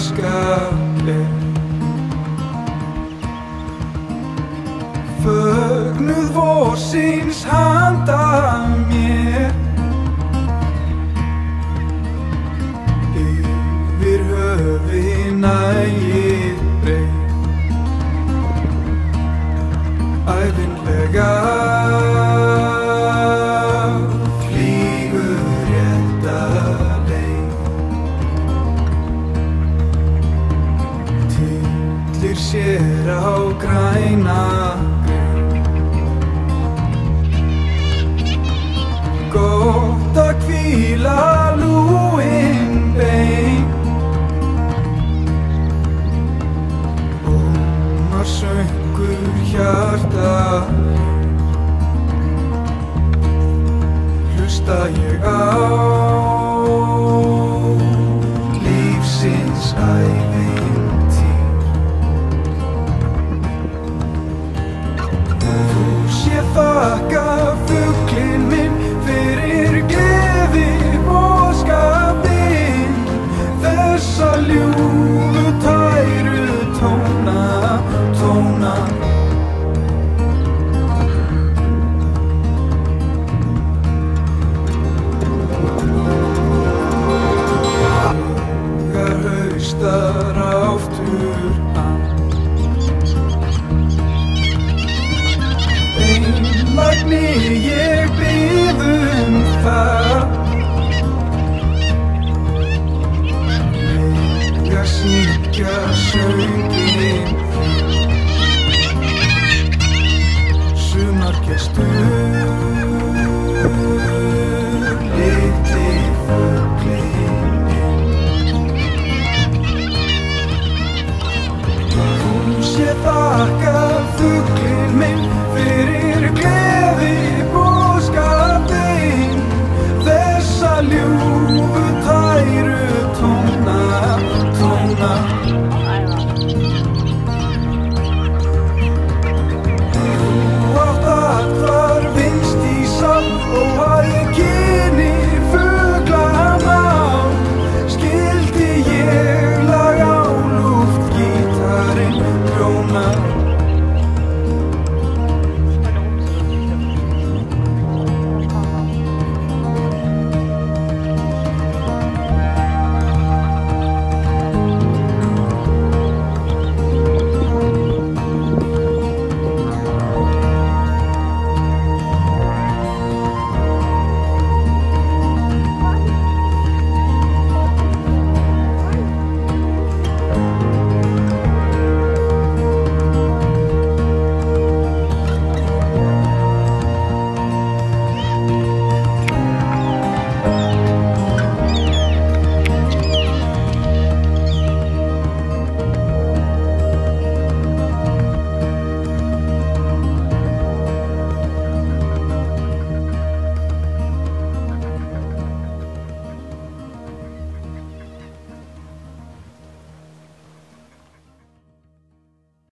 skaleg. Fögnuð vorsins handa mér, yfir höfin nægir breið. Ævinlega flýgur rétta leið. Tyllir sér á græna gott að hvíla lúin bein. Ómar söngur hjarta, hlusta ég á lífsins ævintýr. Þú sé þakka fuglinn minn fyrir gleði boðskapinn, þessa ljúfu tæru tóna. Hugar haustar aftur að, einlægni ég bið það. Mega syngja sönginn, sumargestur